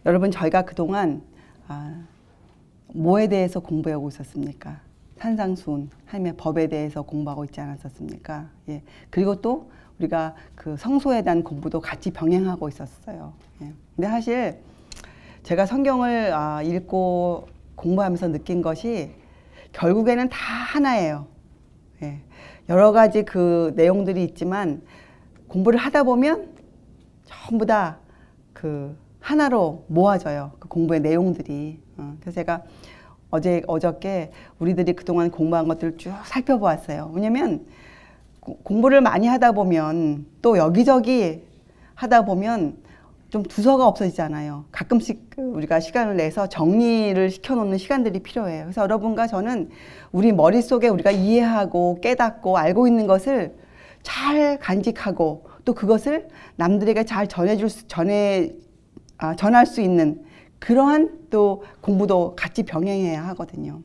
여러분, 저희가 그동안 뭐에 대해서 공부하고 있었습니까? 산상수훈, 하나님의 법에 대해서 공부하고 있지 않았었습니까? 예. 그리고 또 우리가 그 성소에 대한 공부도 같이 병행하고 있었어요. 예. 근데 사실 제가 성경을 읽고 공부하면서 느낀 것이 결국에는 다 하나예요. 예. 여러 가지 그 내용들이 있지만 공부를 하다 보면 전부 다 그 하나로 모아져요. 그 공부의 내용들이. 그래서 제가 어저께 우리들이 그동안 공부한 것들을 쭉 살펴보았어요. 왜냐면 공부를 많이 하다 보면 또 여기저기 하다 보면 좀 두서가 없어지잖아요. 가끔씩 우리가 시간을 내서 정리를 시켜놓는 시간들이 필요해요. 그래서 여러분과 저는 우리 머릿속에 우리가 이해하고 깨닫고 알고 있는 것을 잘 간직하고 또 그것을 남들에게 잘 전할 수 있는 그러한 또 공부도 같이 병행해야 하거든요.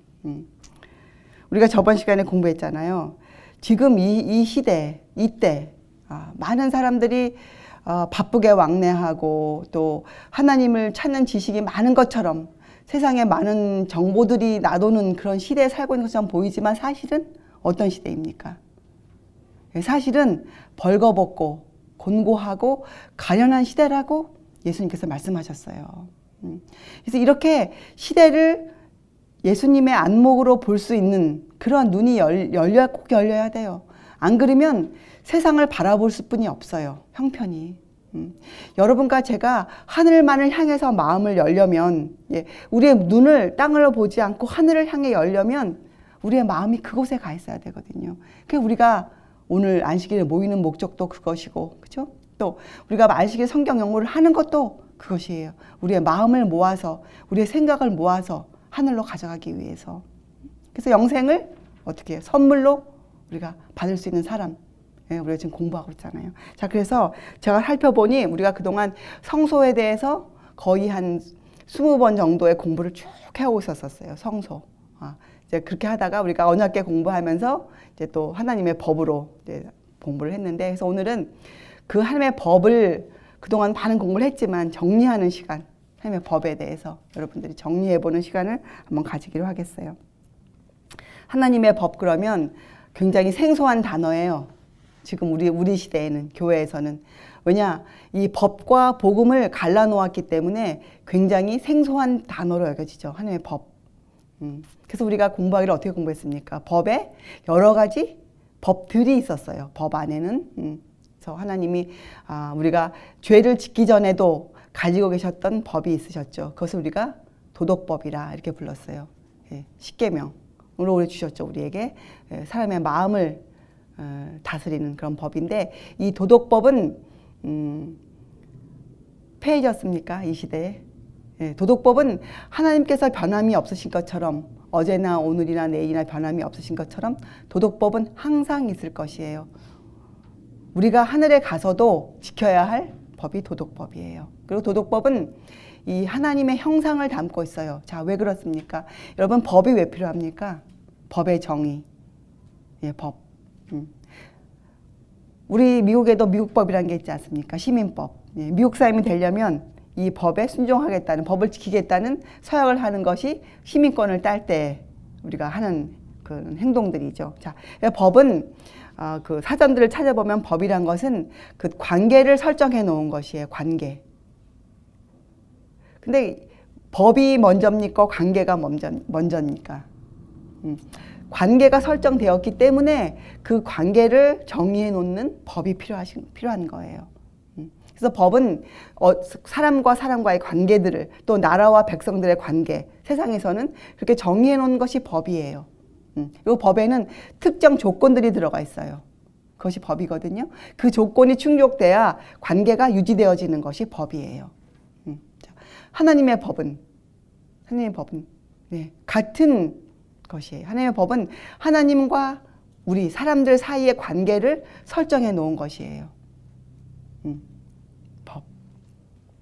우리가 저번 시간에 공부했잖아요. 지금 이 시대, 이때 많은 사람들이 바쁘게 왕래하고 또 하나님을 찾는 지식이 많은 것처럼 세상에 많은 정보들이 나도는 그런 시대에 살고 있는 것처럼 보이지만 사실은 어떤 시대입니까? 사실은 벌거벗고 곤고하고 가련한 시대라고 예수님께서 말씀하셨어요. 그래서 이렇게 시대를 예수님의 안목으로 볼 수 있는 그런 눈이 꼭 열려야 돼요. 안 그러면 세상을 바라볼 수뿐이 없어요. 형편이. 여러분과 제가 하늘만을 향해서 마음을 열려면, 우리의 눈을 땅을 보지 않고 하늘을 향해 열려면 우리의 마음이 그곳에 가 있어야 되거든요. 그래서 우리가 오늘 안식일에 모이는 목적도 그것이고, 그렇죠? 또 우리가 안식일 성경 연구를 하는 것도 그것이에요. 우리의 마음을 모아서, 우리의 생각을 모아서 하늘로 가져가기 위해서. 그래서 영생을 어떻게 해요? 선물로 우리가 받을 수 있는 사람. 우리가 지금 공부하고 있잖아요. 자, 그래서 제가 살펴보니 우리가 그동안 성소에 대해서 거의 한 20번 정도의 공부를 쭉 해오고 있었어요. 성소. 이제 그렇게 하다가 우리가 언약궤 공부하면서 이제 또 하나님의 법으로 이제 공부를 했는데, 그래서 오늘은 그 하나님의 법을 그동안 많은 공부를 했지만 정리하는 시간, 하나님의 법에 대해서 여러분들이 정리해보는 시간을 한번 가지기로 하겠어요. 하나님의 법, 그러면 굉장히 생소한 단어예요. 지금 우리 시대에는, 교회에서는. 왜냐, 이 법과 복음을 갈라놓았기 때문에 굉장히 생소한 단어로 여겨지죠. 하나님의 법. 그래서 우리가 공부하기를 어떻게 공부했습니까? 법에 여러 가지 법들이 있었어요. 법 안에는. 그래서 하나님이 우리가 죄를 짓기 전에도 가지고 계셨던 법이 있으셨죠. 그것을 우리가 도덕법이라 이렇게 불렀어요. 십계명으로 우리 주셨죠. 우리에게 사람의 마음을 다스리는 그런 법인데, 이 도덕법은 폐해졌습니까? 이 시대에. 도덕법은 하나님께서 변함이 없으신 것처럼, 어제나 오늘이나 내일이나 변함이 없으신 것처럼 도덕법은 항상 있을 것이에요. 우리가 하늘에 가서도 지켜야 할 법이 도덕법이에요. 그리고 도덕법은 이 하나님의 형상을 담고 있어요. 자, 왜 그렇습니까? 여러분, 법이 왜 필요합니까? 법의 정의. 법. 우리 미국에도 미국법이라는 게 있지 않습니까? 시민법. 미국 사람이 되려면 이 법에 순종하겠다는, 법을 지키겠다는 서약을 하는 것이 시민권을 딸 때 우리가 하는 그 행동들이죠. 자, 법은 그 사전들을 찾아보면 법이란 것은 그 관계를 설정해 놓은 것이에요. 관계. 근데 법이 먼저입니까? 관계가 먼저입니까? 관계가 설정되었기 때문에 그 관계를 정의해 놓는 법이 필요한 거예요. 그래서 법은 사람과 사람과의 관계들을, 또 나라와 백성들의 관계, 세상에서는 그렇게 정의해 놓은 것이 법이에요. 이 법에는 특정 조건들이 들어가 있어요. 그것이 법이거든요. 그 조건이 충족돼야 관계가 유지되어지는 것이 법이에요. 하나님의 법은 같은 것이에요. 하나님의 법은 하나님과 우리 사람들 사이의 관계를 설정해 놓은 것이에요. 법.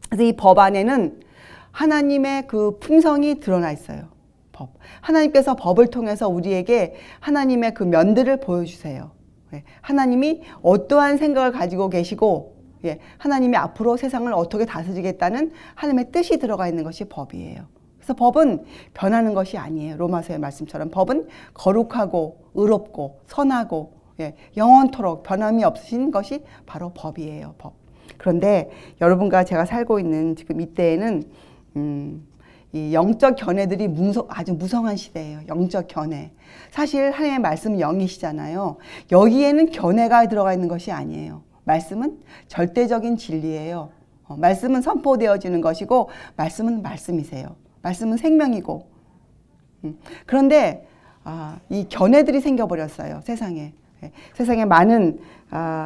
그래서 이 법 안에는 하나님의 그 품성이 드러나 있어요. 법. 하나님께서 법을 통해서 우리에게 하나님의 그 면들을 보여주세요. 하나님이 어떠한 생각을 가지고 계시고 예, 하나님이 앞으로 세상을 어떻게 다스리겠다는 하나님의 뜻이 들어가 있는 것이 법이에요. 그래서 법은 변하는 것이 아니에요. 로마서의 말씀처럼 법은 거룩하고 의롭고 선하고 예, 영원토록 변함이 없으신 것이 바로 법이에요. 법. 그런데 여러분과 제가 살고 있는 지금 이때에는 이 영적 견해들이 아주 무성한 시대예요. 영적 견해. 사실 하나님의 말씀은 영이시잖아요. 여기에는 견해가 들어가 있는 것이 아니에요. 말씀은 절대적인 진리예요. 말씀은 선포되어지는 것이고 말씀은 말씀이세요. 말씀은 생명이고. 그런데 이 견해들이 생겨버렸어요. 세상에. 세상에 많은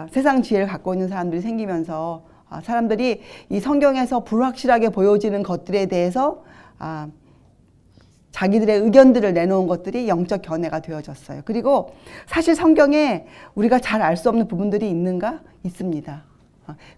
세상 지혜를 갖고 있는 사람들이 생기면서 사람들이 이 성경에서 불확실하게 보여지는 것들에 대해서 자기들의 의견들을 내놓은 것들이 영적 견해가 되어졌어요. 그리고 사실 성경에 우리가 잘 알 수 없는 부분들이 있는가? 있습니다.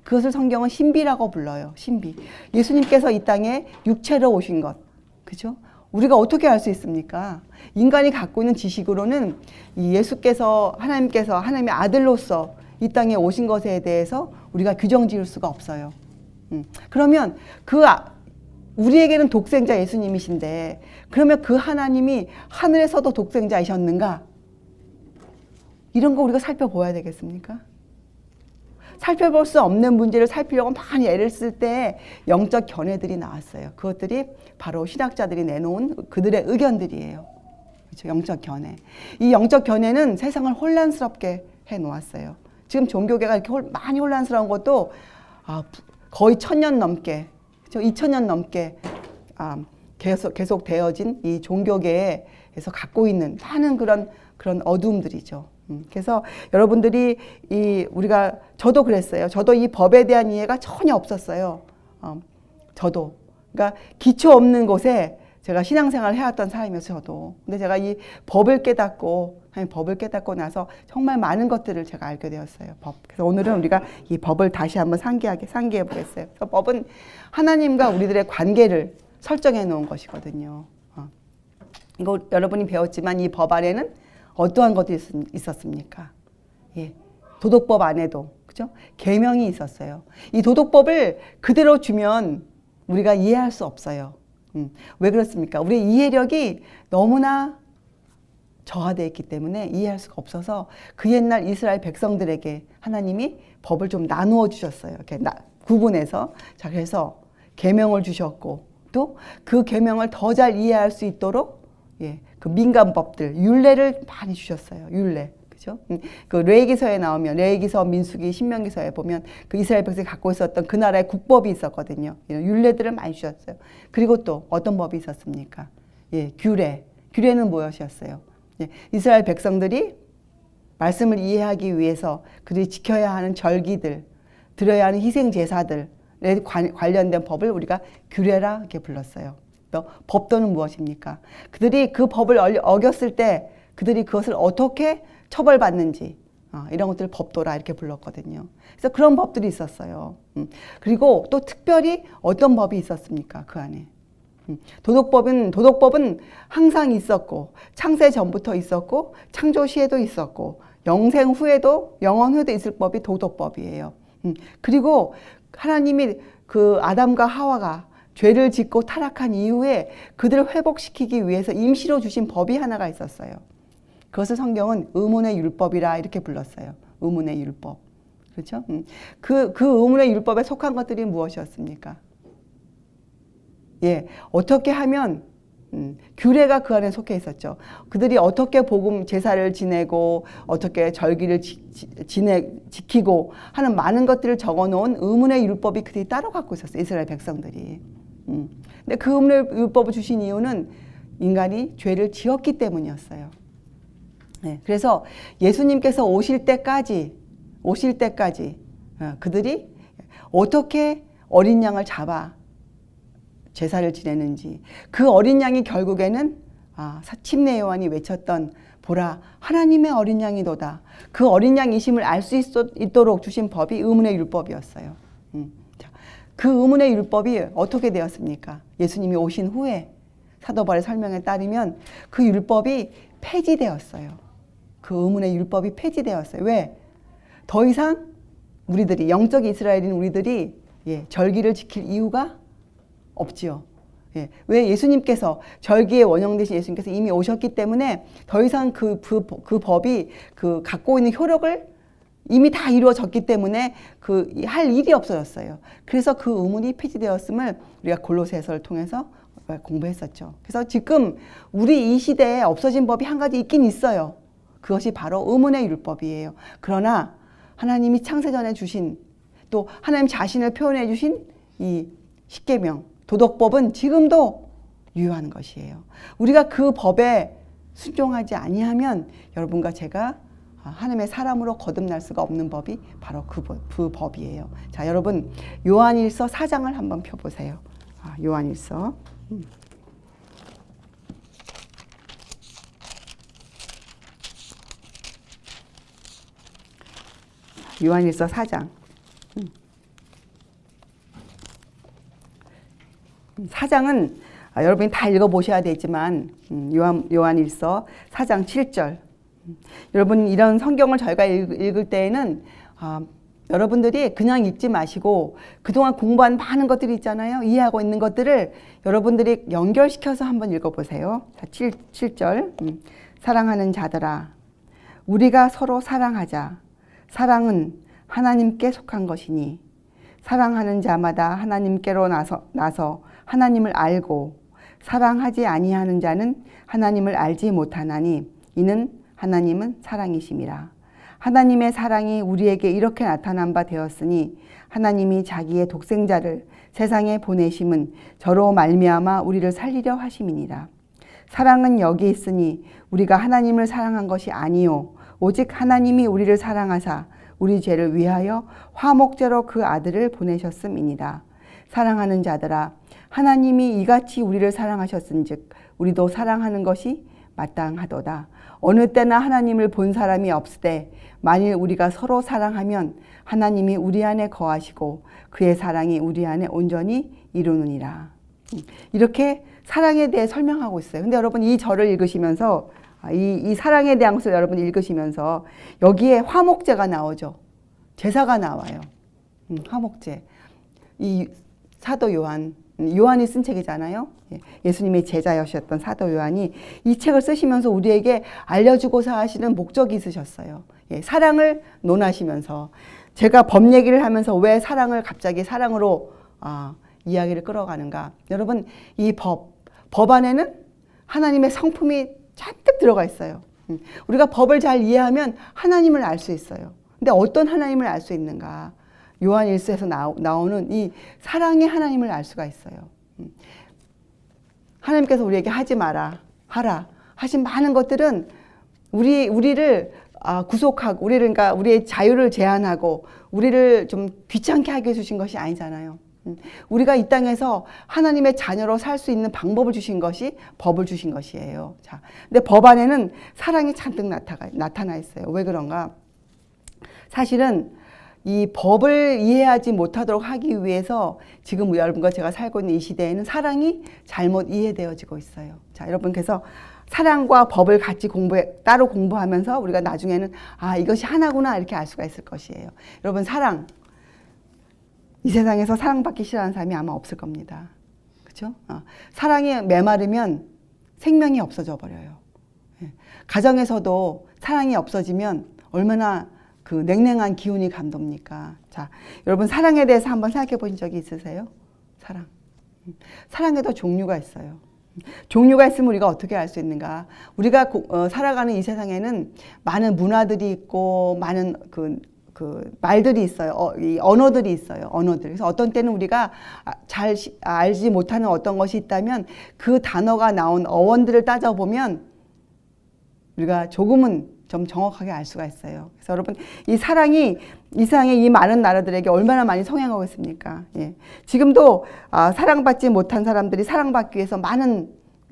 그것을 성경은 신비라고 불러요. 신비. 예수님께서 이 땅에 육체로 오신 것. 그죠? 우리가 어떻게 알 수 있습니까? 인간이 갖고 있는 지식으로는 이 예수께서 하나님의 아들로서 이 땅에 오신 것에 대해서 우리가 규정 지을 수가 없어요. 그러면 우리에게는 독생자 예수님이신데 그러면 그 하나님이 하늘에서도 독생자이셨는가? 이런 거 우리가 살펴봐야 되겠습니까? 살펴볼 수 없는 문제를 살피려고 많이 애를 쓸 때 영적 견해들이 나왔어요. 그것들이 바로 신학자들이 내놓은 그들의 의견들이에요. 그렇죠? 영적 견해. 이 영적 견해는 세상을 혼란스럽게 해놓았어요. 지금 종교계가 이렇게 많이 혼란스러운 것도 거의 1000년 넘게, 2000년 넘게 계속 되어진 이 종교계에서 갖고 있는 많은 그런 어두움들이죠. 그래서 여러분들이 저도 그랬어요. 저도 이 법에 대한 이해가 전혀 없었어요. 저도. 그러니까 기초 없는 곳에 제가 신앙생활을 해왔던 사람이었어요. 저도. 근데 제가 이 법을 깨닫고 나서 정말 많은 것들을 제가 알게 되었어요. 법. 그래서 오늘은 우리가 이 법을 다시 한번 상기해 보겠어요. 그래서 법은 하나님과 우리들의 관계를 설정해 놓은 것이거든요. 이거 여러분이 배웠지만 이 법 안에는 어떠한 것들이 있었습니까? 예, 도덕법 안에도 그죠? 계명이 있었어요. 이 도덕법을 그대로 주면 우리가 이해할 수 없어요. 왜 그렇습니까? 우리의 이해력이 너무나 저하되어 있기 때문에 이해할 수가 없어서 그 옛날 이스라엘 백성들에게 하나님이 법을 좀 나누어 주셨어요. 이렇게 구분해서. 자, 그래서 계명을 주셨고 또 그 계명을 더 잘 이해할 수 있도록 그 민간법들, 율례를 많이 주셨어요. 율례. 그죠? 그 레위기서에 나오면, 레위기서, 민수기, 신명기서에 보면 그 이스라엘 백성이 갖고 있었던 그 나라의 국법이 있었거든요. 이런 율례들을 많이 주셨어요. 그리고 또 어떤 법이 있었습니까? 규례. 규례는 무엇이었어요? 이스라엘 백성들이 말씀을 이해하기 위해서 그들이 지켜야 하는 절기들, 드려야 하는 희생 제사들에 관련된 법을 우리가 규례라 이렇게 불렀어요. 또 법도는 무엇입니까? 그들이 그 법을 어겼을 때 그들이 그것을 어떻게 처벌받는지 이런 것들을 법도라 이렇게 불렀거든요. 그래서 그런 법들이 있었어요. 그리고 또 특별히 어떤 법이 있었습니까? 그 안에. 도덕법은 항상 있었고 창세 전부터 있었고 창조 시에도 있었고 영생 후에도 영원 후에도 있을 법이 도덕법이에요. 그리고 하나님이 그 아담과 하와가 죄를 짓고 타락한 이후에 그들을 회복시키기 위해서 임시로 주신 법이 하나가 있었어요. 그것을 성경은 의문의 율법이라 이렇게 불렀어요. 의문의 율법. 그렇죠? 그 의문의 율법에 속한 것들이 무엇이었습니까? 어떻게 하면 규례가 그 안에 속해 있었죠. 그들이 어떻게 복음 제사를 지내고 어떻게 절기를 지키고 하는 많은 것들을 적어놓은 의문의 율법이 그들이 따로 갖고 있었어요. 이스라엘 백성들이. 근데 그 의문의 율법을 주신 이유는 인간이 죄를 지었기 때문이었어요. 그래서 예수님께서 오실 때까지 그들이 어떻게 어린 양을 잡아 제사를 지내는지, 그 어린 양이 결국에는 침례 요한이 외쳤던 보라 하나님의 어린 양이도다. 그 어린 양이심을 알 수 있도록 주신 법이 의문의 율법이었어요. 그 의문의 율법이 어떻게 되었습니까? 예수님이 오신 후에 사도 바울의 설명에 따르면 그 율법이 폐지되었어요. 그 의문의 율법이 폐지되었어요. 왜? 더 이상 우리들이 영적 이스라엘인 우리들이 절기를 지킬 이유가 없지요. 왜 예수님께서 절기의 원형 되신 예수님께서 이미 오셨기 때문에 더 이상 그 법이 갖고 있는 효력을 이미 다 이루어졌기 때문에 할 일이 없어졌어요. 그래서 그 의문이 폐지되었음을 우리가 골로새서를 통해서 공부했었죠. 그래서 지금 우리 이 시대에 없어진 법이 한 가지 있긴 있어요. 그것이 바로 의문의 율법이에요. 그러나 하나님이 창세전에 주신 또 하나님 자신을 표현해 주신 이 십계명 도덕법은 지금도 유효한 것이에요. 우리가 그 법에 순종하지 아니하면 여러분과 제가 하나님의 사람으로 거듭날 수가 없는 법이 바로 그 법이에요. 자, 여러분 요한일서 4장을 한번 펴보세요. 요한일서 요한일서 4장 4장은 여러분이 다 읽어보셔야 되지만 요한일서 4장 7절 여러분 이런 성경을 저희가 읽을 때에는 여러분들이 그냥 읽지 마시고 그동안 공부한 많은 것들이 있잖아요. 이해하고 있는 것들을 여러분들이 연결시켜서 한번 읽어보세요. 7절 사랑하는 자들아 우리가 서로 사랑하자. 사랑은 하나님께 속한 것이니 사랑하는 자마다 하나님께로 나서 하나님을 알고 사랑하지 아니하는 자는 하나님을 알지 못하나니 이는 하나님은 사랑이심이라. 하나님의 사랑이 우리에게 이렇게 나타난 바 되었으니 하나님이 자기의 독생자를 세상에 보내심은 저로 말미암아 우리를 살리려 하심이니라. 사랑은 여기 있으니 우리가 하나님을 사랑한 것이 아니요 오직 하나님이 우리를 사랑하사 우리 죄를 위하여 화목제로 그 아들을 보내셨음이니라. 사랑하는 자들아 하나님이 이같이 우리를 사랑하셨은즉 우리도 사랑하는 것이 마땅하도다. 어느 때나 하나님을 본 사람이 없으되 만일 우리가 서로 사랑하면 하나님이 우리 안에 거하시고 그의 사랑이 우리 안에 온전히 이루느니라. 이렇게 사랑에 대해 설명하고 있어요. 근데 여러분 이 절을 읽으시면서 이 사랑에 대한 것을 여러분 읽으시면서 여기에 화목제가 나오죠. 제사가 나와요. 화목제. 이 사도 요한이 쓴 책이잖아요. 예수님의 제자였던 사도 요한이 이 책을 쓰시면서 우리에게 알려주고자 하시는 목적이 있으셨어요. 사랑을 논하시면서 제가 법 얘기를 하면서 왜 사랑을 갑자기 사랑으로 이야기를 끌어가는가. 여러분 이 법 안에는 하나님의 성품이 잔뜩 들어가 있어요. 우리가 법을 잘 이해하면 하나님을 알 수 있어요. 근데 어떤 하나님을 알 수 있는가. 요한일서에서 나오는 이 사랑의 하나님을 알 수가 있어요. 하나님께서 우리에게 하지 마라, 하라 하신 많은 것들은 우리를 구속하고 그러니까 우리의 자유를 제한하고 우리를 좀 귀찮게 하게 해주신 것이 아니잖아요. 우리가 이 땅에서 하나님의 자녀로 살 수 있는 방법을 주신 것이 법을 주신 것이에요. 자, 근데 법 안에는 사랑이 잔뜩 나타나 있어요. 왜 그런가? 사실은 이 법을 이해하지 못하도록 하기 위해서 지금 여러분과 제가 살고 있는 이 시대에는 사랑이 잘못 이해되어지고 있어요. 자, 여러분 그래서 사랑과 법을 같이 따로 공부하면서 우리가 나중에는 이것이 하나구나 이렇게 알 수가 있을 것이에요. 여러분 사랑. 이 세상에서 사랑받기 싫어하는 사람이 아마 없을 겁니다. 그렇죠? 사랑이 메마르면 생명이 없어져 버려요. 가정에서도 사랑이 없어지면 얼마나 그 냉랭한 기운이 감돕니까? 자, 여러분 사랑에 대해서 한번 생각해 보신 적이 있으세요? 사랑. 사랑에도 종류가 있어요. 종류가 있으면 우리가 어떻게 알 수 있는가? 우리가 살아가는 이 세상에는 많은 문화들이 있고 많은 그 말들이 있어요. 이 언어들이 있어요. 언어들. 그래서 어떤 때는 우리가 잘 알지 못하는 어떤 것이 있다면 그 단어가 나온 어원들을 따져보면 우리가 조금은 좀 정확하게 알 수가 있어요. 그래서 여러분 이 사랑이 이 세상의 이 많은 나라들에게 얼마나 많이 성행하고 있습니까? 지금도 사랑받지 못한 사람들이 사랑받기 위해서 많은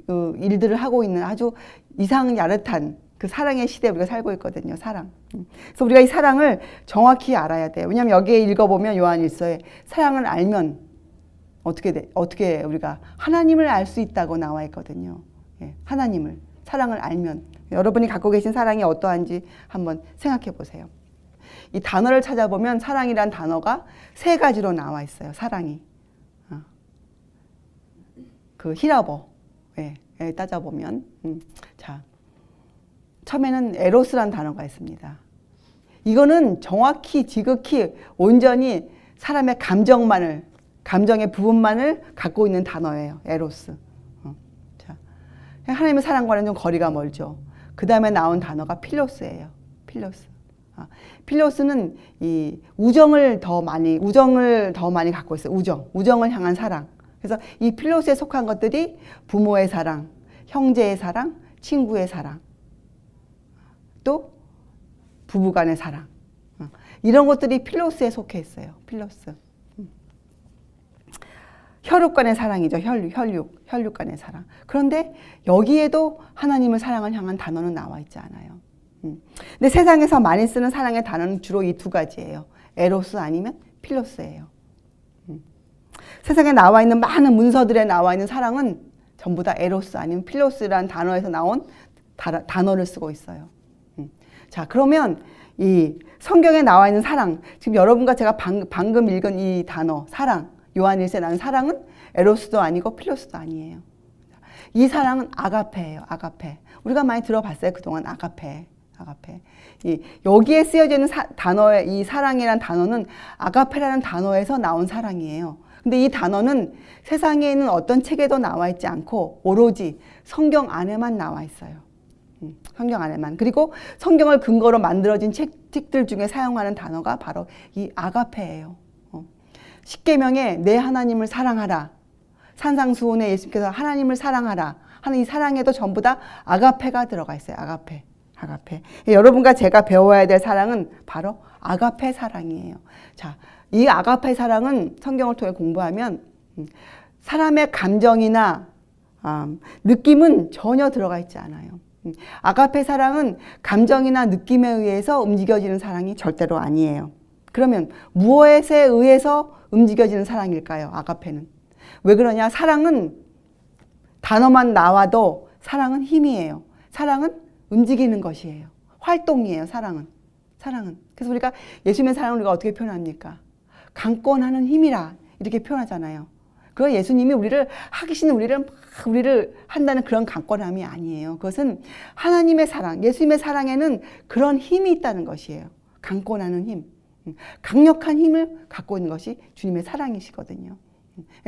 일들을 하고 있는 아주 이상야릇한 그 사랑의 시대에 우리가 살고 있거든요. 사랑. 그래서 우리가 이 사랑을 정확히 알아야 돼요. 왜냐하면 여기에 읽어보면 요한일서에 사랑을 알면 어떻게 우리가 하나님을 알 수 있다고 나와 있거든요. 사랑을 알면 여러분이 갖고 계신 사랑이 어떠한지 한번 생각해 보세요. 이 단어를 찾아보면 사랑이란 단어가 세 가지로 나와 있어요. 사랑이. 그 히라보에 따져보면. 자, 처음에는 에로스란 단어가 있습니다. 이거는 정확히 지극히 온전히 사람의 감정의 부분만을 갖고 있는 단어예요. 에로스. 자, 하나님의 사랑과는 좀 거리가 멀죠. 그 다음에 나온 단어가 필로스예요. 필로스. 필로스는 이 우정을 더 많이 갖고 있어요. 우정을 향한 사랑. 그래서 이 필로스에 속한 것들이 부모의 사랑, 형제의 사랑, 친구의 사랑, 또 부부간의 사랑. 이런 것들이 필로스에 속해 있어요. 필로스. 혈육간의 사랑이죠. 혈육간의 사랑. 그런데 여기에도 하나님을 사랑을 향한 단어는 나와 있지 않아요. 근데 세상에서 많이 쓰는 사랑의 단어는 주로 이 두 가지예요. 에로스 아니면 필로스예요. 세상에 나와 있는 많은 문서들에 나와 있는 사랑은 전부 다 에로스 아니면 필로스라는 단어에서 나온 단어를 쓰고 있어요. 자, 그러면 이 성경에 나와 있는 사랑, 지금 여러분과 제가 방금 읽은 이 단어, 사랑, 요한일서에 나온 사랑은 에로스도 아니고 필로스도 아니에요. 이 사랑은 아가페예요. 아가페. 우리가 많이 들어봤어요. 그동안 아가페. 여기에 쓰여져 있는 단어의 이 사랑이라는 단어는 아가페라는 단어에서 나온 사랑이에요. 근데 이 단어는 세상에 있는 어떤 책에도 나와 있지 않고 오로지 성경 안에만 나와 있어요. 성경 안에만. 그리고 성경을 근거로 만들어진 책들 중에 사용하는 단어가 바로 이 아가페예요. 십계명에 내 하나님을 사랑하라. 산상수훈에 예수님께서 하나님을 사랑하라 하는 이 사랑에도 전부 다 아가페가 들어가 있어요. 아가페. 여러분과 제가 배워야 될 사랑은 바로 아가페 사랑이에요. 자, 이 아가페 사랑은 성경을 통해 공부하면 사람의 감정이나 느낌은 전혀 들어가 있지 않아요. 아가페 사랑은 감정이나 느낌에 의해서 움직여지는 사랑이 절대로 아니에요. 그러면 무엇에 의해서 움직여지는 사랑일까요? 아가페는. 왜 그러냐? 사랑은 단어만 나와도 사랑은 힘이에요. 사랑은 움직이는 것이에요. 활동이에요. 사랑은. 그래서 우리가 예수님의 사랑을 우리가 어떻게 표현합니까? 강권하는 힘이라 이렇게 표현하잖아요. 그 예수님이 우리를 한다는 그런 강권함이 아니에요. 그것은 하나님의 사랑, 예수님의 사랑에는 그런 힘이 있다는 것이에요. 강권하는 힘, 강력한 힘을 갖고 있는 것이 주님의 사랑이시거든요.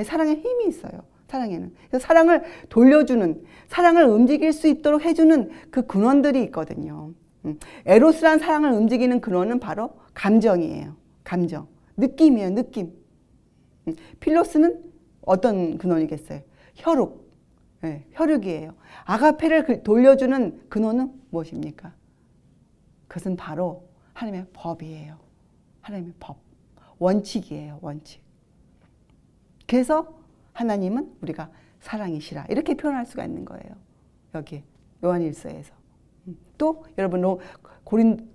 사랑에 힘이 있어요. 사랑에는. 그래서 사랑을 돌려주는, 사랑을 움직일 수 있도록 해주는 그 근원들이 있거든요. 에로스란 사랑을 움직이는 근원은 바로 감정이에요. 감정. 느낌이에요. 느낌. 필로스는 어떤 근원이겠어요? 혈육. 네, 혈육이에요. 아가페를 돌려주는 근원은 무엇입니까? 그것은 바로 하나님의 법이에요. 하나님의 법. 원칙이에요. 원칙. 그래서 하나님은 우리가 사랑이시라 이렇게 표현할 수가 있는 거예요. 여기 요한일서에서. 또 여러분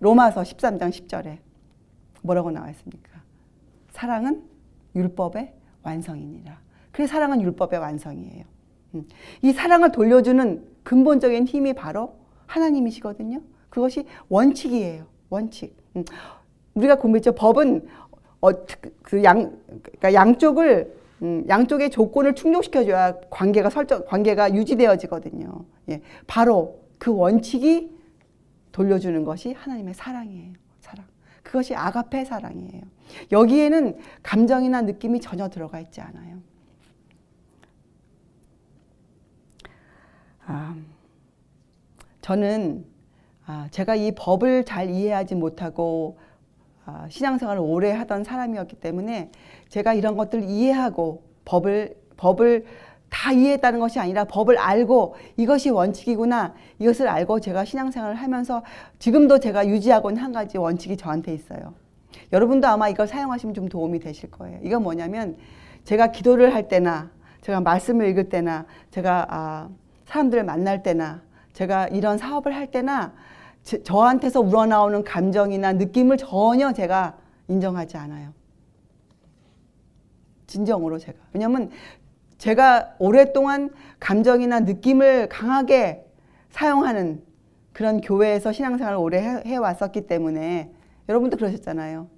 로마서 13장 10절에 뭐라고 나와 있습니까? 사랑은 율법의 완성이니라. 그래서 사랑은 율법의 완성이에요. 이 사랑을 돌려주는 근본적인 힘이 바로 하나님이시거든요. 그것이 원칙이에요. 원칙. 우리가 공부했죠. 법은 그러니까 양쪽의 조건을 충족시켜줘야 관계가 유지되어지거든요. 예, 바로 그 원칙이 돌려주는 것이 하나님의 사랑이에요. 사랑. 그것이 아가페 사랑이에요. 여기에는 감정이나 느낌이 전혀 들어가 있지 않아요. 저는 제가 이 법을 잘 이해하지 못하고 신앙생활을 오래 하던 사람이었기 때문에 제가 이런 것들을 이해하고 법을 다 이해했다는 것이 아니라 법을 알고 이것이 원칙이구나, 이것을 알고 제가 신앙생활을 하면서 지금도 제가 유지하고 있는 한 가지 원칙이 저한테 있어요. 여러분도 아마 이걸 사용하시면 좀 도움이 되실 거예요. 이건 뭐냐면 제가 기도를 할 때나 제가 말씀을 읽을 때나 제가 사람들을 만날 때나 제가 이런 사업을 할 때나 저한테서 우러나오는 감정이나 느낌을 전혀 제가 인정하지 않아요. 진정으로 제가. 왜냐하면 제가 오랫동안 감정이나 느낌을 강하게 사용하는 그런 교회에서 신앙생활을 오래 해왔었기 때문에 여러분도 그러셨잖아요.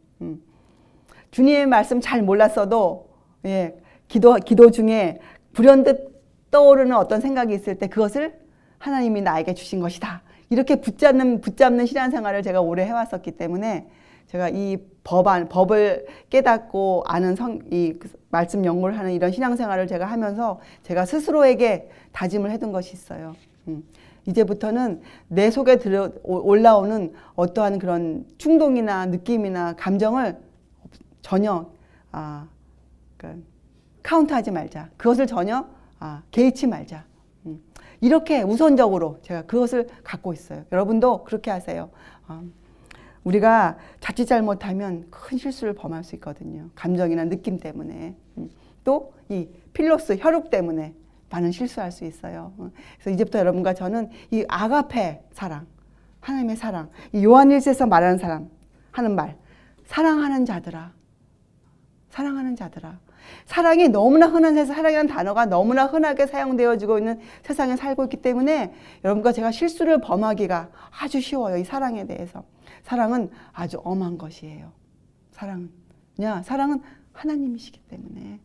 주님의 말씀 잘 몰랐어도 예, 기도 중에 불현듯 떠오르는 어떤 생각이 있을 때 그것을 하나님이 나에게 주신 것이다. 이렇게 붙잡는 신앙생활을 제가 오래 해왔었기 때문에 제가 이 법을 깨닫고 아는 이 말씀 연구를 하는 이런 신앙생활을 제가 하면서 제가 스스로에게 다짐을 해둔 것이 있어요. 이제부터는 내 속에 올라오는 어떠한 그런 충동이나 느낌이나 감정을 전혀 그러니까 카운트하지 말자. 그것을 전혀 개의치 말자. 이렇게 우선적으로 제가 그것을 갖고 있어요. 여러분도 그렇게 하세요. 우리가 자칫 잘못하면 큰 실수를 범할 수 있거든요. 감정이나 느낌 때문에. 또 이 필로스, 혈육 때문에 많은 실수할 수 있어요. 그래서 이제부터 여러분과 저는 이 아가페 사랑, 하나님의 사랑, 이 요한일서에서 말하는 사람, 하는 말, 사랑하는 자들아. 사랑하는 자들아. 사랑이 너무나 흔한 사랑이라는 단어가 너무나 흔하게 사용되어지고 있는 세상에 살고 있기 때문에 여러분과 제가 실수를 범하기가 아주 쉬워요. 이 사랑에 대해서. 사랑은 아주 엄한 것이에요. 사랑은 하나님이시기 때문에.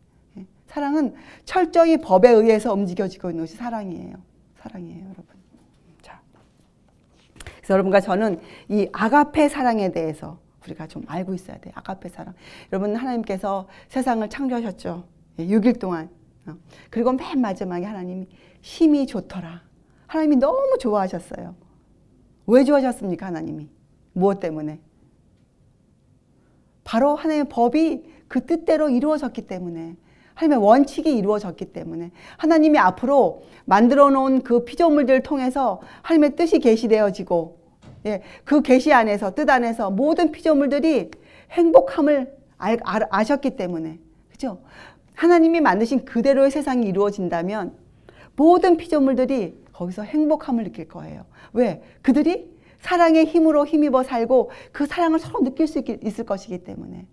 사랑은 철저히 법에 의해서 움직여지고 있는 것이 사랑이에요. 사랑이에요, 여러분. 자, 그래서 여러분과 저는 이 아가페 사랑에 대해서 우리가 좀 알고 있어야 돼요. 아가페 사랑. 여러분 하나님께서 세상을 창조하셨죠. 6일 동안. 그리고 맨 마지막에 하나님이 힘이 좋더라. 하나님이 너무 좋아하셨어요. 왜 좋아하셨습니까? 하나님이. 무엇 때문에? 바로 하나님의 법이 그 뜻대로 이루어졌기 때문에. 하나님의 원칙이 이루어졌기 때문에. 하나님이 앞으로 만들어 놓은 그 피조물들을 통해서 하나님의 뜻이 계시되어지고 예, 그 계시 안에서 뜻 안에서 모든 피조물들이 행복함을 아셨기 때문에 그렇죠? 하나님이 만드신 그대로의 세상이 이루어진다면 모든 피조물들이 거기서 행복함을 느낄 거예요. 왜? 그들이 사랑의 힘으로 힘입어 살고 그 사랑을 서로 느낄 수 있을 것이기 때문에.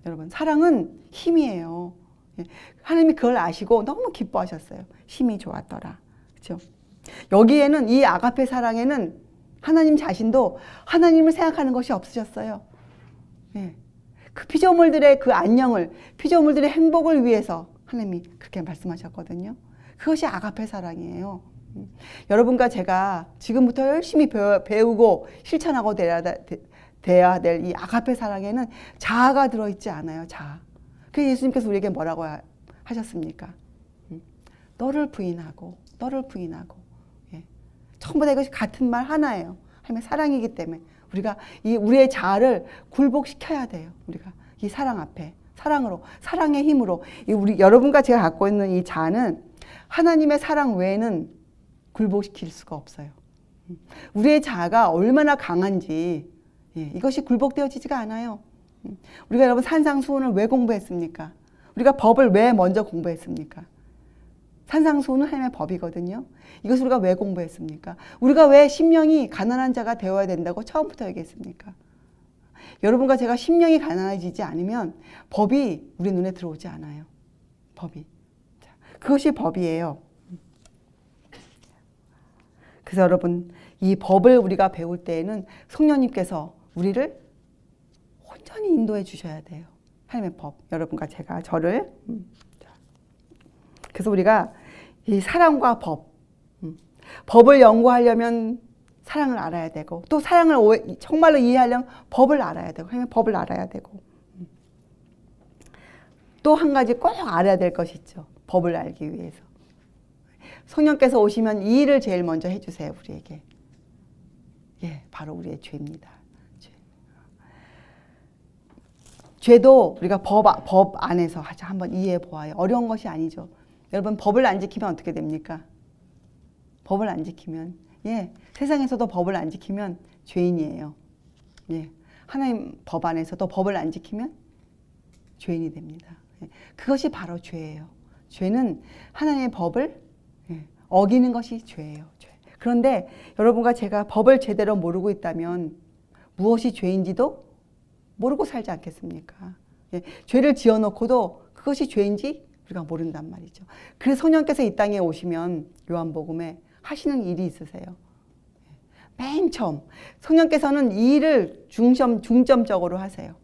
여러분 사랑은 힘이에요. 하나님이 그걸 아시고 너무 기뻐하셨어요. 힘이 좋았더라. 그렇죠? 여기에는 이 아가페 사랑에는 하나님 자신도 하나님을 생각하는 것이 없으셨어요. 예. 그 피조물들의 그 안녕을, 피조물들의 행복을 위해서 하나님이 그렇게 말씀하셨거든요. 그것이 아가페 사랑이에요. 여러분과 제가 지금부터 열심히 배우고 실천하고 돼야 될 이 아가페 사랑에는 자아가 들어있지 않아요. 자아. 그래서 예수님께서 우리에게 뭐라고 하셨습니까? 너를 부인하고 전부 다 이것이 같은 말 하나예요. 하나님의 사랑이기 때문에 우리가 우리의 자아를 굴복시켜야 돼요. 우리가 이 사랑 앞에 사랑의 힘으로 여러분과 제가 갖고 있는 이 자아는 하나님의 사랑 외에는 굴복시킬 수가 없어요. 우리의 자아가 얼마나 강한지 이것이 굴복되어지지가 않아요. 우리가 여러분 산상수훈을 왜 공부했습니까? 우리가 법을 왜 먼저 공부했습니까? 산상수훈은 하나님의 법이거든요. 이것을 우리가 왜 공부했습니까? 우리가 왜 심령이 가난한 자가 되어야 된다고 처음부터 얘기했습니까? 여러분과 제가 심령이 가난해지지 않으면 법이 우리 눈에 들어오지 않아요. 법이. 그것이 법이에요. 그래서 여러분 이 법을 우리가 배울 때에는 성령님께서 우리를 온전히 인도해 주셔야 돼요. 하나님의 법. 여러분과 제가 저를 그래서 우리가 이 사랑과 법을 연구하려면 사랑을 알아야 되고 또 사랑을 정말로 이해하려면 법을 알아야 되고 하나님의 법을 알아야 되고 또 한 가지 꼭 알아야 될 것이 있죠. 법을 알기 위해서. 성령께서 오시면 이 일을 제일 먼저 해주세요. 우리에게. 예, 바로 우리의 죄입니다. 죄도 우리가 법 안에서 한번 이해해 보아요. 어려운 것이 아니죠. 여러분 법을 안 지키면 어떻게 됩니까? 법을 안 지키면 세상에서도 법을 안 지키면 죄인이에요. 하나님 법 안에서도 법을 안 지키면 죄인이 됩니다. 그것이 바로 죄예요. 죄는 하나님의 법을 어기는 것이 죄예요. 죄. 그런데 여러분과 제가 법을 제대로 모르고 있다면 무엇이 죄인지도 모르고 살지 않겠습니까? 죄를 지어놓고도 그것이 죄인지 우리가 모른단 말이죠. 그래서 성령께서 이 땅에 오시면 요한복음에 하시는 일이 있으세요. 맨 처음 성령께서는 이 일을 중점적으로 하세요.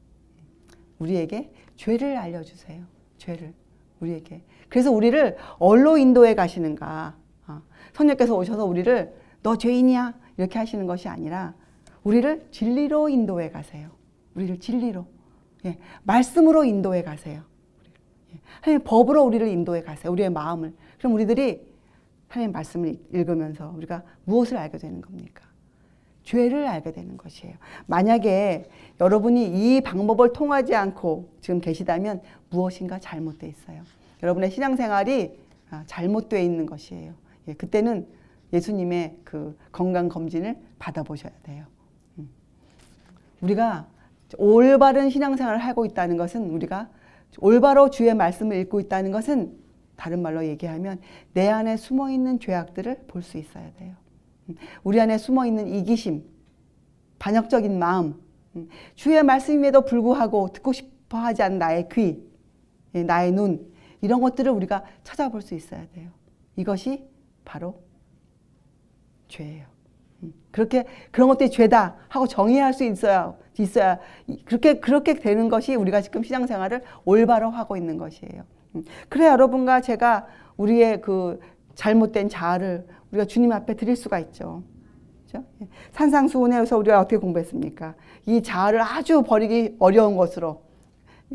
우리에게 죄를 알려주세요. 죄를 우리에게. 그래서 우리를 어디로 인도해 가시는가? 성령께서 오셔서 우리를 너 죄인이야 이렇게 하시는 것이 아니라 우리를 진리로 인도해 가세요. 우리를 진리로, 예, 말씀으로 인도해 가세요. 하나님의 법으로 우리를 인도해 가세요. 우리의 마음을. 그럼 우리들이 하나님의 말씀을 읽으면서 우리가 무엇을 알게 되는 겁니까? 죄를 알게 되는 것이에요. 만약에 여러분이 이 방법을 통하지 않고 지금 계시다면 무엇인가 잘못되어 있어요. 여러분의 신앙생활이 잘못되어 있는 것이에요. 예, 그때는 예수님의 그 건강검진을 받아보셔야 돼요. 우리가 올바른 신앙생활을 하고 있다는 것은, 우리가 올바로 주의 말씀을 읽고 있다는 것은, 다른 말로 얘기하면 내 안에 숨어있는 죄악들을 볼 수 있어야 돼요. 우리 안에 숨어있는 이기심, 반역적인 마음, 주의 말씀임에도 불구하고 듣고 싶어 하지 않는 나의 귀, 나의 눈, 이런 것들을 우리가 찾아볼 수 있어야 돼요. 이것이 바로 죄예요. 그렇게 그런 것들이 죄다 하고 정의할 수 있어야 그렇게 되는 것이 우리가 지금 신앙생활을 올바로 하고 있는 것이에요. 그래 여러분과 제가 우리의 그 잘못된 자아를 우리가 주님 앞에 드릴 수가 있죠. 그렇죠? 산상수훈에서 우리가 어떻게 공부했습니까? 이 자아를 아주 버리기 어려운 것으로,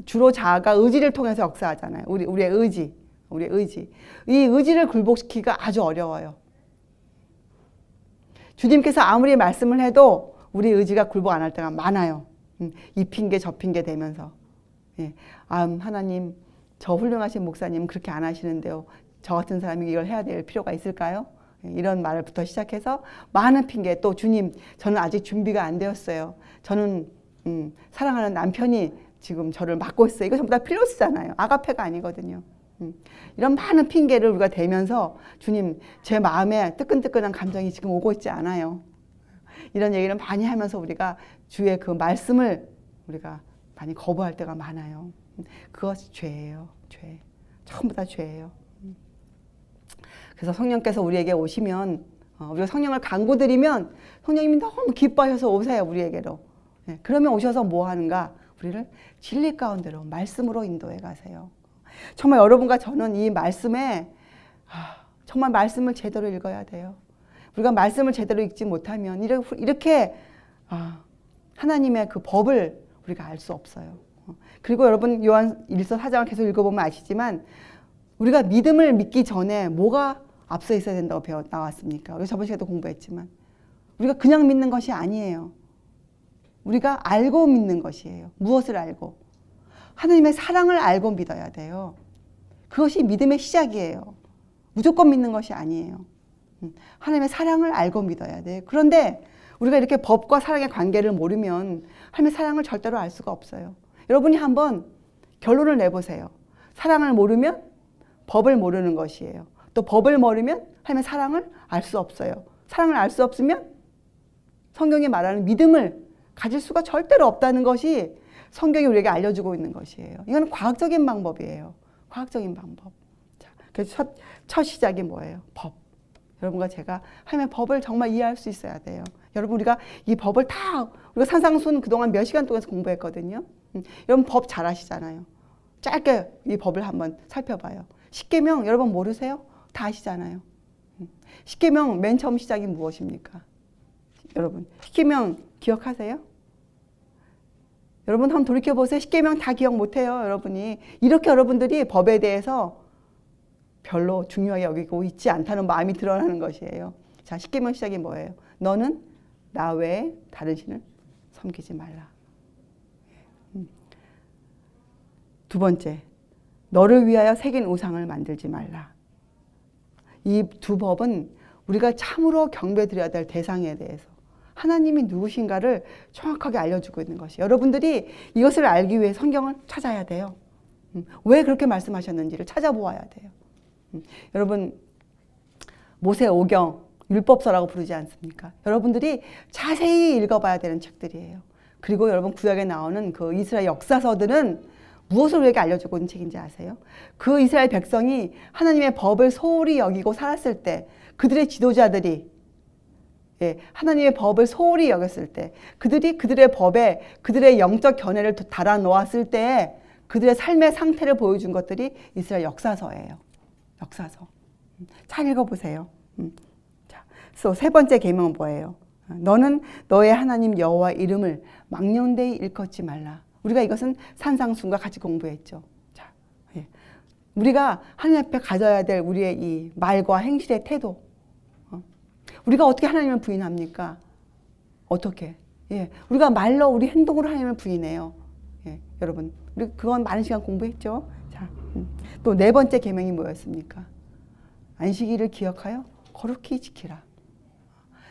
주로 자아가 의지를 통해서 역사하잖아요. 우리의 의지. 이 의지를 굴복시키기가 아주 어려워요. 주님께서 아무리 말씀을 해도 우리 의지가 굴복 안 할 때가 많아요. 이 핑계 저 핑계 대면서, 하나님, 저 훌륭하신 목사님은 그렇게 안 하시는데요. 저 같은 사람이 이걸 해야 될 필요가 있을까요? 이런 말부터 시작해서 많은 핑계, 또 주님, 저는 아직 준비가 안 되었어요. 저는 사랑하는 남편이 지금 저를 맡고 있어요. 이거 전부 다 필로스잖아요. 아가페가 아니거든요. 이런 많은 핑계를 우리가 대면서, 주님, 제 마음에 뜨끈뜨끈한 감정이 지금 오고 있지 않아요. 이런 얘기를 많이 하면서 우리가 주의 그 말씀을 우리가 많이 거부할 때가 많아요. 그것이 죄예요. 죄. 전부 다 죄예요. 그래서 성령께서 우리에게 오시면, 우리가 성령을 간구드리면 성령님이 너무 기뻐하셔서 오세요, 우리에게로. 그러면 오셔서 뭐 하는가? 우리를 진리 가운데로, 말씀으로 인도해 가세요. 정말 여러분과 저는 이 말씀에, 정말 말씀을 제대로 읽어야 돼요. 우리가 말씀을 제대로 읽지 못하면 이렇게 하나님의 그 법을 우리가 알 수 없어요. 그리고 여러분 요한 1서 4장을 계속 읽어보면 아시지만, 우리가 믿음을 믿기 전에 뭐가 앞서 있어야 된다고 나왔습니까? 우리 저번 시간에도 공부했지만, 우리가 그냥 믿는 것이 아니에요. 우리가 알고 믿는 것이에요. 무엇을 알고? 하나님의 사랑을 알고 믿어야 돼요. 그것이 믿음의 시작이에요. 무조건 믿는 것이 아니에요. 하나님의 사랑을 알고 믿어야 돼요. 그런데 우리가 이렇게 법과 사랑의 관계를 모르면 하나님의 사랑을 절대로 알 수가 없어요. 여러분이 한번 결론을 내보세요. 사랑을 모르면 법을 모르는 것이에요. 또 법을 모르면 하나님의 사랑을 알 수 없어요. 사랑을 알 수 없으면 성경이 말하는 믿음을 가질 수가 절대로 없다는 것이 성경이 우리에게 알려주고 있는 것이에요. 이건 과학적인 방법이에요. 과학적인 방법. 자, 그래서 첫 시작이 뭐예요? 법. 여러분과 제가 하나님의 법을 정말 이해할 수 있어야 돼요. 여러분, 우리가 이 법을 다, 우리가 산상수훈 그동안 몇 시간 동안 공부했거든요. 여러분 법 잘 아시잖아요. 짧게 이 법을 한번 살펴봐요. 십계명 여러분 모르세요? 다 아시잖아요. 십계명 맨 처음 시작이 무엇입니까? 여러분 십계명 기억하세요? 여러분 한번 돌이켜보세요. 십계명 다 기억 못해요. 여러분이 이렇게 여러분들이 법에 대해서 별로 중요하게 여기고 있지 않다는 마음이 드러나는 것이에요. 자, 십계명 시작이 뭐예요? 너는 나 외에 다른 신을 섬기지 말라. 두 번째, 너를 위하여 새긴 우상을 만들지 말라. 이 두 법은 우리가 참으로 경배드려야 될 대상에 대해서 하나님이 누구신가를 정확하게 알려주고 있는 것이, 여러분들이 이것을 알기 위해 성경을 찾아야 돼요. 왜 그렇게 말씀하셨는지를 찾아보아야 돼요. 여러분 모세 오경, 율법서라고 부르지 않습니까? 여러분들이 자세히 읽어봐야 되는 책들이에요. 그리고 여러분 구약에 나오는 그 이스라엘 역사서들은 무엇을 우리에게 알려주고 있는 책인지 아세요? 그 이스라엘 백성이 하나님의 법을 소홀히 여기고 살았을 때 그들의 지도자들이 예, 하나님의 법을 소홀히 여겼을 때, 그들이 그들의 법에 그들의 영적 견해를 달아 놓았을 때 그들의 삶의 상태를 보여준 것들이 이스라엘 역사서예요. 역사서. 잘 읽어보세요. 자, 그래서 세 번째 계명은 뭐예요? 너는 너의 하나님 여호와 이름을 망령되이 일컫지 말라. 우리가 이것은 산상순과 같이 공부했죠. 자, 예. 우리가 하나님 앞에 가져야 될 우리의 이 말과 행실의 태도. 우리가 어떻게 하나님을 부인합니까? 어떻게? 예, 우리가 말로 우리 행동으로 하나님을 부인해요. 예, 여러분, 우리 그건 많은 시간 공부했죠. 자, 또 네 번째 계명이 뭐였습니까? 안식일을 기억하여 거룩히 지키라.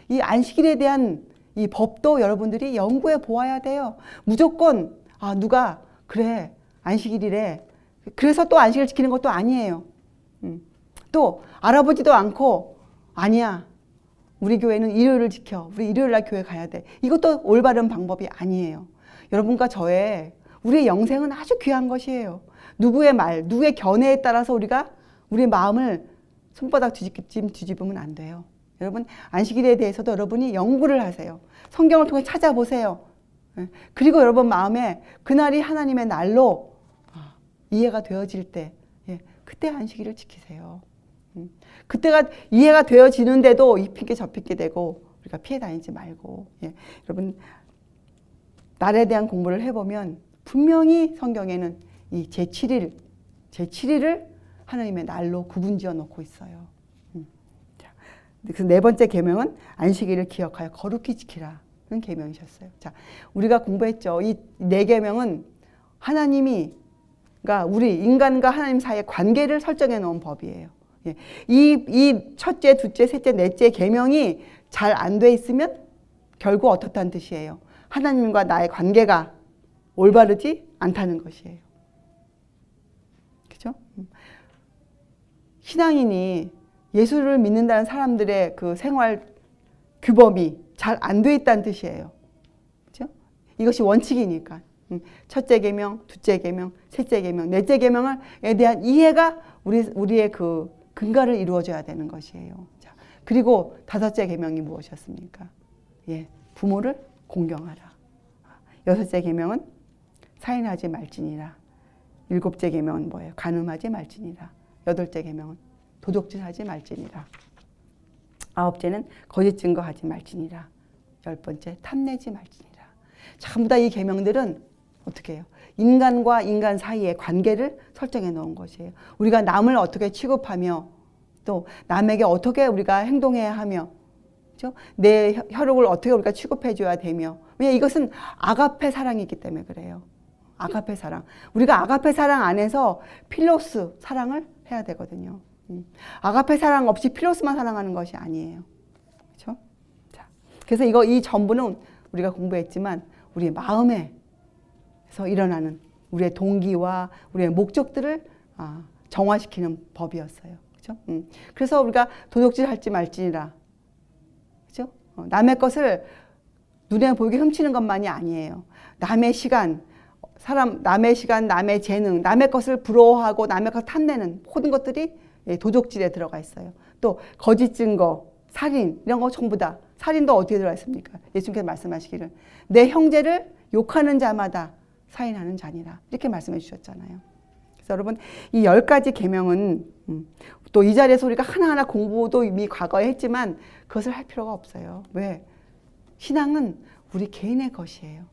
이 안식일에 대한 이 법도 여러분들이 연구해 보아야 돼요. 무조건 누가 그래 안식일이래. 그래서 또 안식일 지키는 것도 아니에요. 또 알아보지도 않고 아니야. 우리 교회는 일요일을 지켜. 우리 일요일 날 교회 가야 돼. 이것도 올바른 방법이 아니에요. 여러분과 저의 우리의 영생은 아주 귀한 것이에요. 누구의 말, 누구의 견해에 따라서 우리가 우리의 마음을 손바닥 뒤집으면 안 돼요. 여러분 안식일에 대해서도 여러분이 연구를 하세요. 성경을 통해 찾아보세요. 그리고 여러분 마음에 그날이 하나님의 날로 이해가 되어질 때 그때 안식일을 지키세요. 그때가 이해가 되어지는데도 이 핑계 저 핑계 대고 우리가 피해 다니지 말고 여러분 날에 대한 공부를 해보면 분명히 성경에는 이 제7일을 하나님의 날로 구분지어 놓고 있어요. 그래서 네 번째 계명은 안식일을 기억하여 거룩히 지키라는 계명이셨어요. 자, 우리가 공부했죠. 이 네 계명은 하나님이 우리 인간과 하나님 사이의 관계를 설정해 놓은 법이에요. 이 첫째, 둘째, 셋째, 넷째 계명이 잘 안 돼 있으면 결국 어떻다는 뜻이에요. 하나님과 나의 관계가 올바르지 않다는 것이에요. 그죠? 신앙인이 예수를 믿는다는 사람들의 그 생활 규범이 잘 안 돼 있다는 뜻이에요. 그죠? 이것이 원칙이니까. 첫째 계명, 둘째 계명, 셋째 계명, 넷째 계명에 대한 이해가 우리의 그 근간을 이루어줘야 되는 것이에요. 자, 그리고 다섯째 계명이 무엇이었습니까? 부모를 공경하라. 여섯째 계명은 살인하지 말지니라. 일곱째 계명은 뭐예요? 간음하지 말지니라. 여덟째 계명은 도적질하지 말지니라. 아홉째는 거짓 증거하지 말지니라. 열 번째 탐내지 말지니라. 전부 다 이 계명들은 어떻게 해요? 인간과 인간 사이의 관계를 설정해 놓은 것이에요. 우리가 남을 어떻게 취급하며 또 남에게 어떻게 우리가 행동해야 하며 그렇죠? 내 혈육을 어떻게 우리가 취급해 줘야 되며 왜냐 이것은 아가페 사랑이기 때문에 그래요. 아가페 사랑. 우리가 아가페 사랑 안에서 필로스 사랑을 해야 되거든요. 아가페 사랑 없이 필로스만 사랑하는 것이 아니에요. 그렇죠? 자, 그래서 이 전부는 우리가 공부했지만 우리의 마음에서 일어나는 우리의 동기와 우리의 목적들을 정화시키는 법이었어요. 그렇죠? 그래서 우리가 도둑질 할지 말지니라. 그렇죠? 남의 것을 눈에 보이게 훔치는 것만이 아니에요. 남의 시간, 남의 시간, 남의 재능, 남의 것을 부러워하고 남의 것을 탐내는 모든 것들이 도적질에 들어가 있어요. 또 거짓 증거, 살인 이런 거 전부 다. 살인도 어디에 들어가 있습니까? 예수님께서 말씀하시기를 내 형제를 욕하는 자마다 살인하는 자니라 이렇게 말씀해 주셨잖아요. 그래서 여러분 이 10가지 계명은 또 이 자리에서 우리가 하나하나 공부도 이미 과거에 했지만 그것을 할 필요가 없어요. 왜? 신앙은 우리 개인의 것이에요.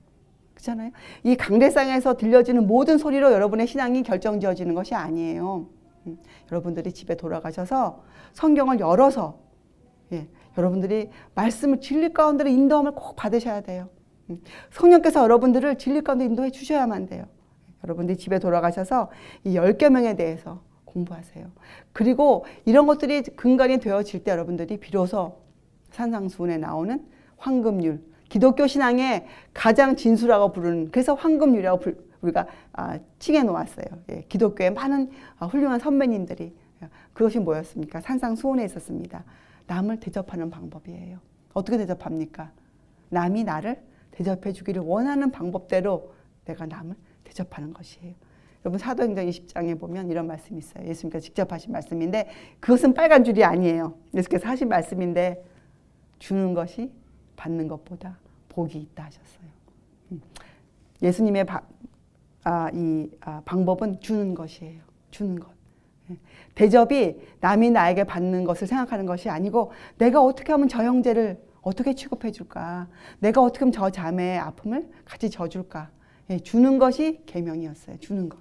그렇잖아요. 이 강대상에서 들려지는 모든 소리로 여러분의 신앙이 결정지어지는 것이 아니에요. 여러분들이 집에 돌아가셔서 성경을 열어서 여러분들이 말씀을 진리 가운데로 인도함을 꼭 받으셔야 돼요. 성령께서 여러분들을 진리 가운데 인도해 주셔야만 돼요. 여러분들이 집에 돌아가셔서 이 10계명에 대해서 공부하세요. 그리고 이런 것들이 근간이 되어질 때 여러분들이 비로소 산상수훈에 나오는 황금률, 기독교 신앙의 가장 진수라고 부르는 그래서 황금률이라고 우리가 칭해 놓았어요. 기독교의 많은 훌륭한 선배님들이 그것이 뭐였습니까? 산상수훈에 있었습니다. 남을 대접하는 방법이에요. 어떻게 대접합니까? 남이 나를 대접해 주기를 원하는 방법대로 내가 남을 대접하는 것이에요. 여러분 사도행전 20장에 보면 이런 말씀이 있어요. 예수님께서 직접 하신 말씀인데 그것은 빨간 줄이 아니에요. 예수께서 하신 말씀인데 주는 것이 받는 것보다 복이 있다 하셨어요. 예수님의 방법은 주는 것이에요. 주는 것. 대접이 남이 나에게 받는 것을 생각하는 것이 아니고 내가 어떻게 하면 저 형제를 어떻게 취급해 줄까? 내가 어떻게 하면 저 자매의 아픔을 같이 져줄까? 주는 것이 계명이었어요. 주는 것.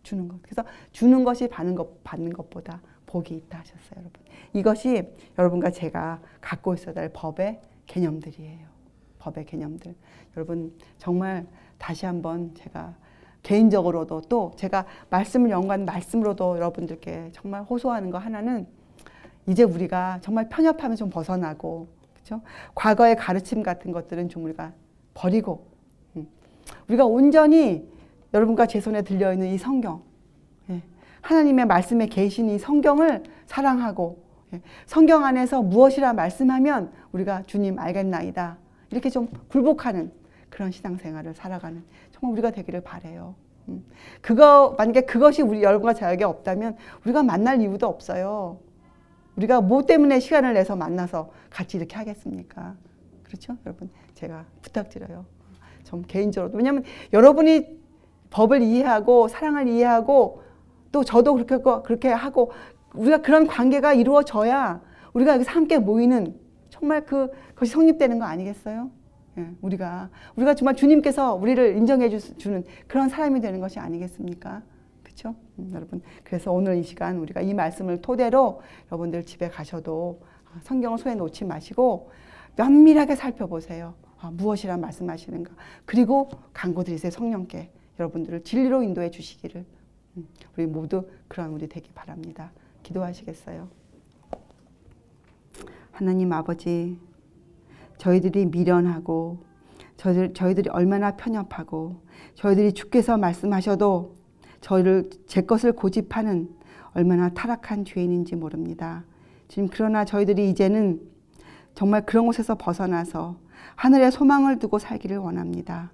주는 것. 그래서 주는 것이 받는 것보다 복이 있다 하셨어요, 여러분. 이것이 여러분과 제가 갖고 있어야 될 법의 개념들이에요. 법의 개념들. 여러분 정말 다시 한번 제가 개인적으로도 또 제가 말씀을 연구한 말씀으로도 여러분들께 정말 호소하는 거 하나는 이제 우리가 정말 편협함을 좀 벗어나고 그렇죠? 과거의 가르침 같은 것들은 좀 우리가 버리고 우리가 온전히 여러분과 제 손에 들려있는 이 성경 하나님의 말씀에 계신 이 성경을 사랑하고 성경 안에서 무엇이라 말씀하면 우리가 주님 알겠나이다 이렇게 좀 굴복하는 그런 신앙생활을 살아가는 정말 우리가 되기를 바라요. 만약에 그것이 우리 여러분과 저에게 없다면 우리가 만날 이유도 없어요. 우리가 뭐 때문에 시간을 내서 만나서 같이 이렇게 하겠습니까? 그렇죠? 여러분 제가 부탁드려요. 좀 개인적으로. 왜냐하면 여러분이 법을 이해하고 사랑을 이해하고 또 저도 그렇게 하고 우리가 그런 관계가 이루어져야 우리가 여기서 함께 모이는 정말 그것이 성립되는 거 아니겠어요? 우리가 정말 주님께서 우리를 인정해 주는 그런 사람이 되는 것이 아니겠습니까? 그렇죠? 여러분 그래서 오늘 이 시간 우리가 이 말씀을 토대로 여러분들 집에 가셔도 성경을 손에 놓지 마시고 면밀하게 살펴보세요. 무엇이란 말씀하시는가. 그리고 간구드리세요. 성령께 여러분들을 진리로 인도해 주시기를 우리 모두 그런 우리 되기 바랍니다. 기도하시겠어요? 하나님 아버지 저희들이 미련하고 저희들이 얼마나 편협하고 저희들이 주께서 말씀하셔도 저희를 제 것을 고집하는 얼마나 타락한 죄인인지 모릅니다. 주님 그러나 저희들이 이제는 정말 그런 곳에서 벗어나서 하늘의 소망을 두고 살기를 원합니다.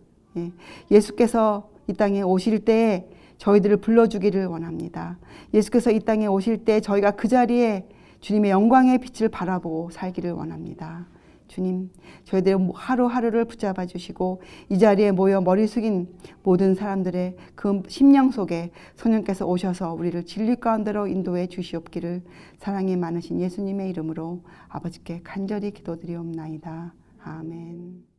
예수께서 이 땅에 오실 때에 저희들을 불러주기를 원합니다. 예수께서 이 땅에 오실 때 저희가 그 자리에 주님의 영광의 빛을 바라보고 살기를 원합니다. 주님, 저희들 하루하루를 붙잡아 주시고 이 자리에 모여 머리 숙인 모든 사람들의 그 심령 속에 성령께서 오셔서 우리를 진리 가운데로 인도해 주시옵기를 사랑이 많으신 예수님의 이름으로 아버지께 간절히 기도드리옵나이다. 아멘.